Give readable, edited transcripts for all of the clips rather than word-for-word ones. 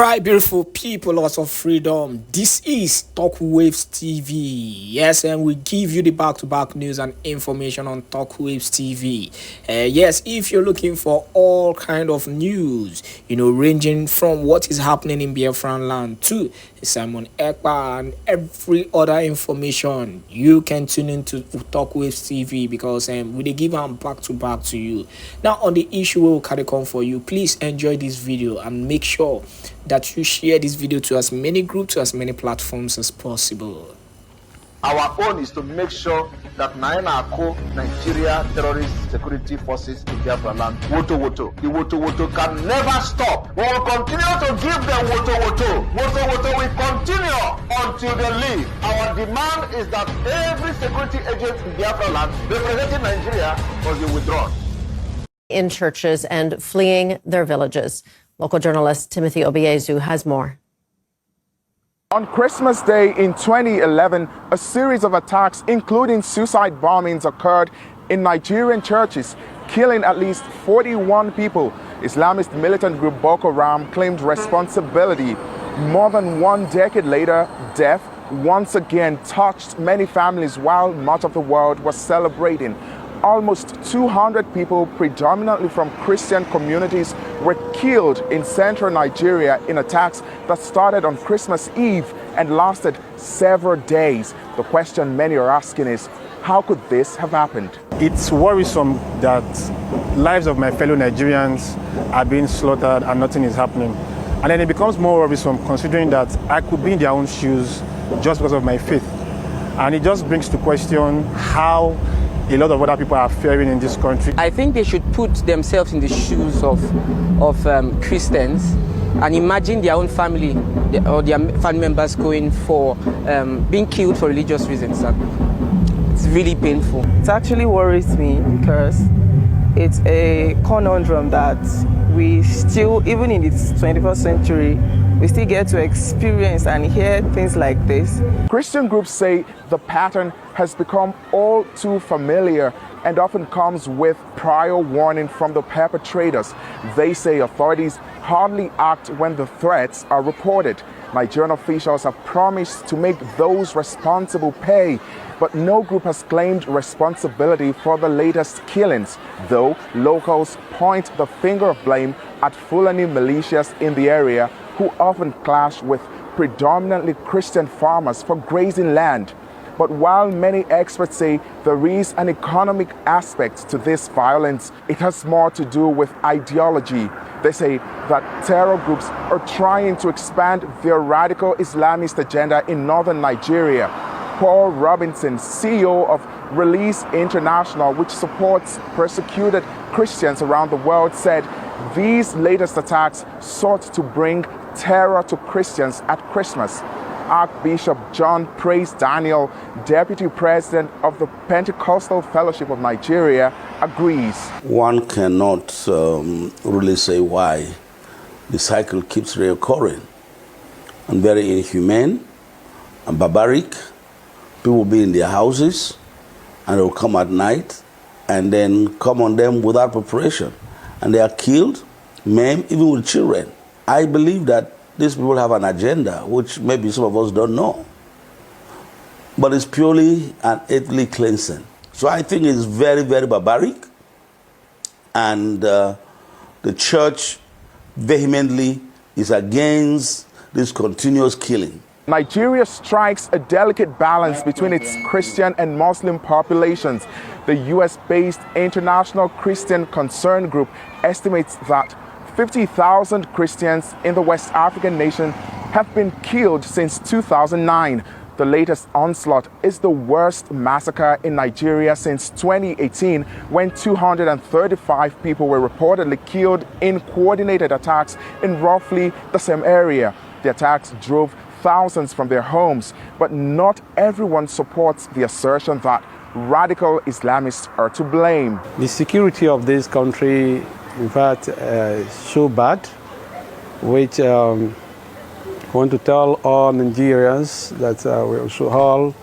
Right, beautiful people, lots of freedom. This is Talk Waves TV. Yes, and we give you the back-to-back news and information on Talk Waves TV. Yes, if you're looking for all kind of news, ranging from what is happening in Biafraland to Simon Ekpa and every other information, you can tune into Talk Waves TV because we give them back-to-back to you. Now, on the issue we'll carry on for you, please enjoy this video and make sure that you share this video to as many groups, to as many platforms as possible. Our own is to make sure that Nigeria terrorist security forces in Biafraland, Woto. The Woto can never stop. We will continue to give them Woto. Woto will continue until they leave. Our demand is that every security agent in Biafraland representing Nigeria must be withdrawn. In churches and fleeing their villages. Local journalist Timothy Obiezu has more. On Christmas Day in 2011, a series of attacks, including suicide bombings, occurred in Nigerian churches, killing at least 41 people. Islamist militant group Boko Haram claimed responsibility. More than 1 decade later, death once again touched many families while much of the world was celebrating. Almost 200 people, predominantly from Christian communities, were killed in central Nigeria in attacks that started on Christmas Eve and lasted several days. The question many are asking is, how could this have happened? It's worrisome that lives of my fellow Nigerians are being slaughtered and nothing is happening. And then it becomes more worrisome considering that I could be in their own shoes just because of my faith. And it just brings to question how a lot of other people are faring in this country. I think they should put themselves in the shoes of Christians and imagine their own family or their family members going for being killed for religious reasons. It's really painful. It actually worries me because it's a conundrum that we still, even in the 21st century, we still get to experience and hear things like this. Christian groups say the pattern has become all too familiar and often comes with prior warning from the perpetrators. They say authorities hardly act when the threats are reported. Nigerian officials have promised to make those responsible pay, but no group has claimed responsibility for the latest killings, though locals point the finger of blame at Fulani militias in the area who often clash with predominantly Christian farmers for grazing land. But while many experts say there is an economic aspect to this violence, it has more to do with ideology. They say that terror groups are trying to expand their radical Islamist agenda in northern Nigeria. Paul Robinson, CEO of Release International, which supports persecuted Christians around the world, said these latest attacks sought to bring terror to Christians at Christmas. Archbishop John Praise Daniel, Deputy President of the Pentecostal Fellowship of Nigeria, agrees. One cannot really say why the cycle keeps reoccurring. And very inhumane and barbaric. People will be in their houses and they will come at night and then come on them without preparation. And they are killed, maimed, even with children. I believe that these people have an agenda, which maybe some of us don't know. But it's purely an ethnic cleansing. So I think it's very, very barbaric. And the church vehemently is against this continuous killing. Nigeria strikes a delicate balance between its Christian and Muslim populations. The US-based International Christian Concern Group estimates that 50,000 Christians in the West African nation have been killed since 2009. The latest onslaught is the worst massacre in Nigeria since 2018, when 235 people were reportedly killed in coordinated attacks in roughly the same area. The attacks drove thousands from their homes, but not everyone supports the assertion that radical Islamists are to blame. The security of this country, in fact, so bad, which I want to tell all Nigerians that we should all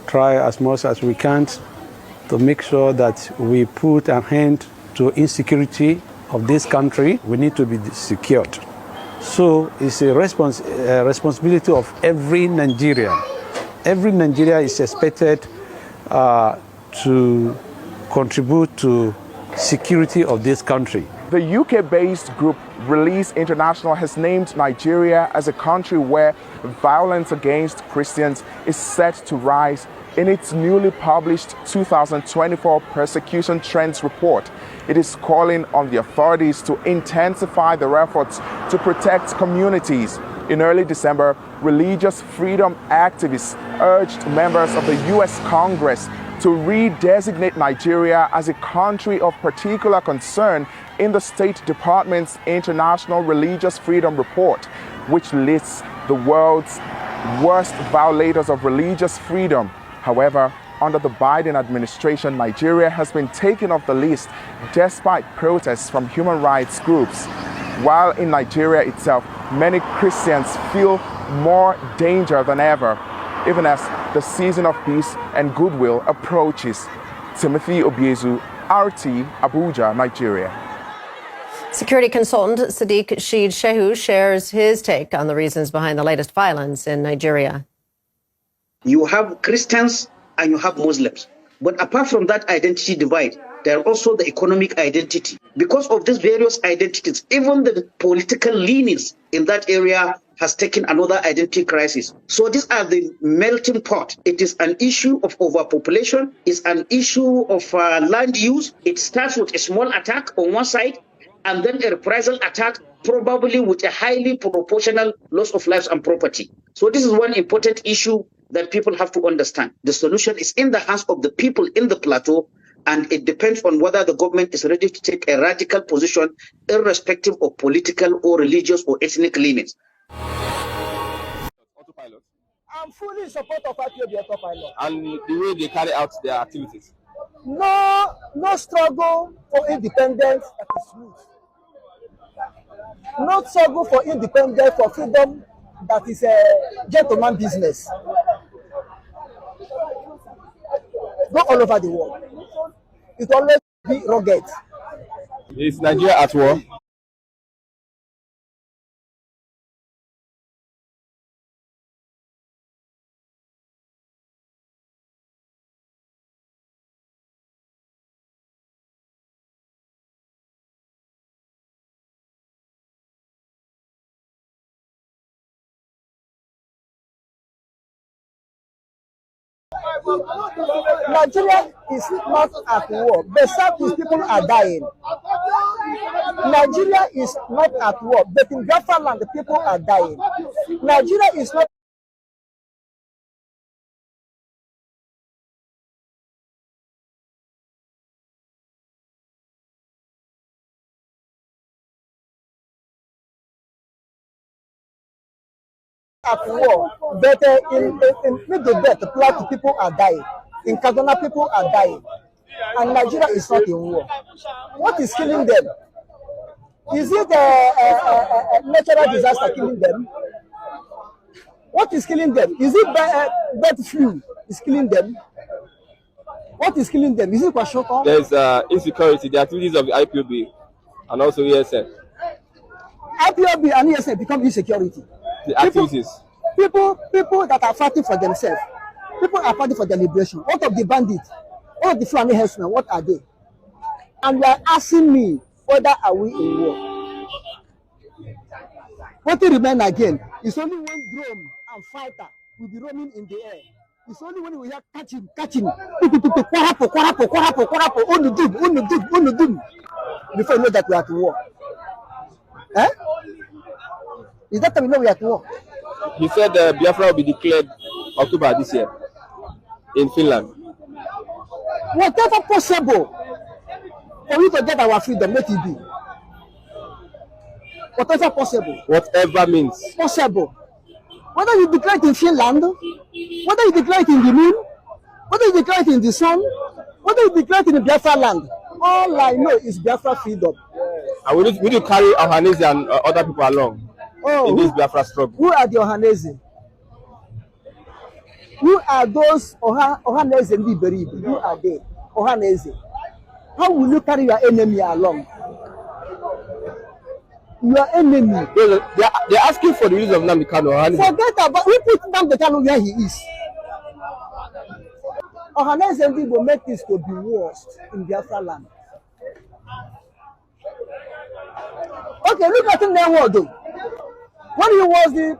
try as much as we can to make sure that we put an end to insecurity of this country. We need to be secured. So it's a responsibility of every Nigerian. Every Nigerian is expected to contribute to security of this country. The UK-based group Release International has named Nigeria as a country where violence against Christians is set to rise in its newly published 2024 Persecution Trends Report. It is calling on the authorities to intensify their efforts to protect communities. In early December, religious freedom activists urged members of the US Congress to redesignate Nigeria as a country of particular concern in the State Department's International Religious Freedom Report, which lists the world's worst violators of religious freedom. However, under the Biden administration, Nigeria has been taken off the list despite protests from human rights groups. While in Nigeria itself, many Christians feel more danger than ever, even as the season of peace and goodwill approaches. Timothy Obiezu, RT, Abuja, Nigeria. Security consultant Sadiq Sheed Shehu shares his take on the reasons behind the latest violence in Nigeria. You have Christians and you have Muslims. But apart from that identity divide, there are also the economic identity. Because of these various identities, even the political leanings in that area has taken another identity crisis. So these are the melting pot. It is an issue of overpopulation. It's an issue of land use. It starts with a small attack on one side, and then a reprisal attack, probably with a highly proportional loss of lives and property. So this is one important issue that people have to understand. The solution is in the hands of the people in the plateau, and it depends on whether the government is ready to take a radical position, irrespective of political or religious or ethnic leanings. I'm fully in support of IPOB Autopilot. And the way they carry out their activities? No struggle for independence that is smooth. No struggle for independence, for freedom that is a gentleman business. Go all over the world. It will always be Røckèt. Is Nigeria at war? Nigeria is not at war. The South's people are dying. Nigeria is not at war, but in Biafraland the people are dying. Nigeria is not at war, but in the belt, Plateau people are dying. In Kaduna, people are dying. And Nigeria is not in war. What is killing them? Is it a natural disaster killing them? What is killing them? Is it bird flu is killing them? What is killing them? Is it Kwashiorkor? There's insecurity, the activities of the IPOB and also ESN. IPOB and ESN become insecurity. The activities. People that are fighting for themselves. People are fighting for their liberation. What of the bandits? What of the Fulani herdsmen? What are they? And you are asking me whether are we in war? What will remain again? It's only one drum and fighter will be roaming in the air. It's only when we hear catching. Before you know that we are at war. Eh? Is that time we know we are at war? He said Biafra will be declared October this year in Finland. Whatever possible for we to get our freedom, let it be. Whatever possible. Whatever means. Possible. Whether you declare it in Finland, whether you declare it in the moon, whether you declare it in the sun, whether you declare it in Biafraland, all I know is Biafra freedom. And we need to carry Ohanese and other people along in this Biafra struggle. Who are the Ohanese? Who are those Ohanese and Liberibi? Who are they? Ohanese. How will you carry your enemy along? your enemy. They're asking for the use of Nnamdi Kanu. Forget about, we put Nnamdi Kanu where he is. Ohaneze will make this to be worst in Biafraland. Okay, look at him now, though. When he was the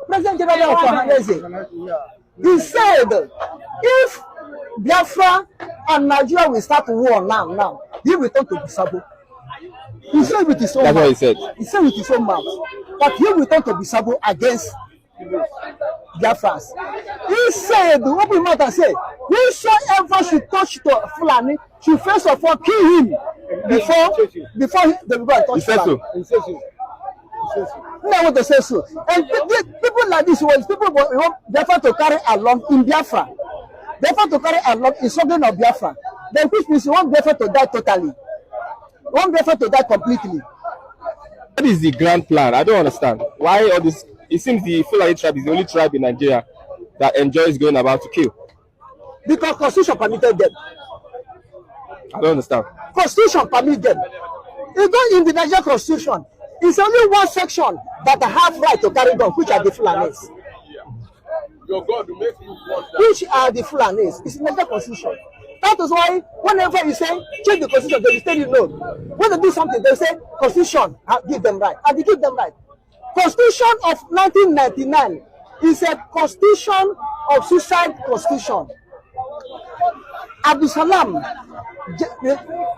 president general of Ohaneze, he said, if Biafra and Nigeria will start war now, he will turn to Bisabo. He said with his own mouth. That's what he said. He said with his own mouth. But he will turn to Bisabo against Biafrans. He said, open mouth and say, whosoever should touch to Fulani should first of all kill him before the people touch Fulani. He says so. I want to say so. And people like this, people want Biafra to carry along in Biafra. Biafra to carry along in something of Biafra. Then which means you want Biafra to die totally. You want Biafra to die completely. What is the grand plan? I don't understand. Why all this? It seems the Fulani tribe is the only tribe in Nigeria that enjoys going about to kill. Because Constitution permitted them. I don't understand. Constitution permits them. You go in the Nigerian Constitution, it's only one section that have right to carry gun, which are the Fulanis. Your God will make you want that. Which are the Fulanis? It's in the Nigerian Constitution. That is why whenever you say change the Constitution, they will tell you no. When they do something, they say Constitution give them right, and they give them right. Constitution of 1999 is a constitution of suicide constitution. Abdul Salam,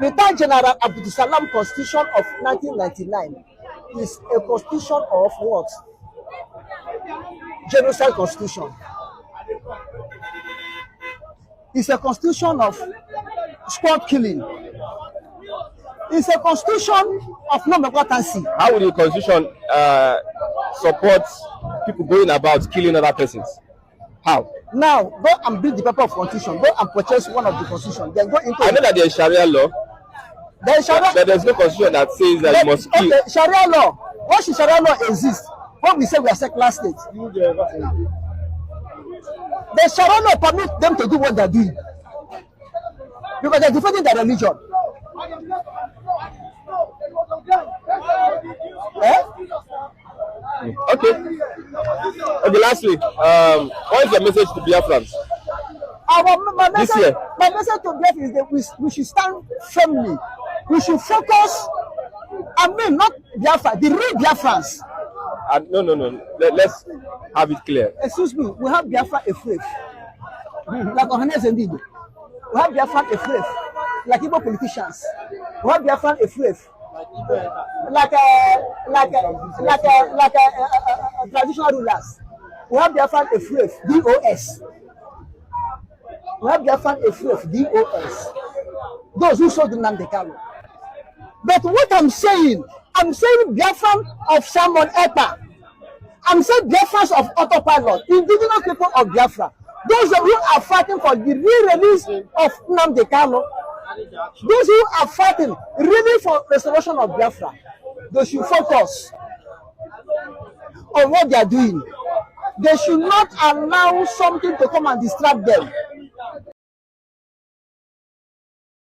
retired General Abdul Salam Constitution of 1999 is a constitution of what? Genocide constitution. It's a constitution of squad killing. It's a constitution of non-combatancy. How would the constitution support people going about killing other persons? How? Now, go and build the paper of constitution. Go and purchase one of the constitution. Then go into. I know that there is Sharia law. There is Sharia. But there's no constitution that says that you must kill. Okay, Sharia law. What should Sharia law exist? When we say we are secular state, the Sharia law permit them to do what they are doing because they are defending their religion. Eh? Okay. Okay. Lastly, what is your message to Biafrans? My message to Biafra is that we should stand firmly. We should focus. I mean, not Biafra, the real Biafrans. No. Let's have it clear. Excuse me. We have Biafra afraid, like Ohaneze and Igbo. We have Biafra afraid, like Igbo politicians. We have Biafra afraid, like traditional rulers. We have Biafra afraid, DOS. We have Biafra afraid, DOS. Those who sold the Nnamdi Kanu. But what I'm saying Biafran of Simon Ekpa. I'm saying Biafrans of autopilot, indigenous people of Biafra. Those who are fighting for the re-release of Nnamdi Kanu. Those who are fighting really for restoration of Biafra. They should focus on what they are doing. They should not allow something to come and distract them.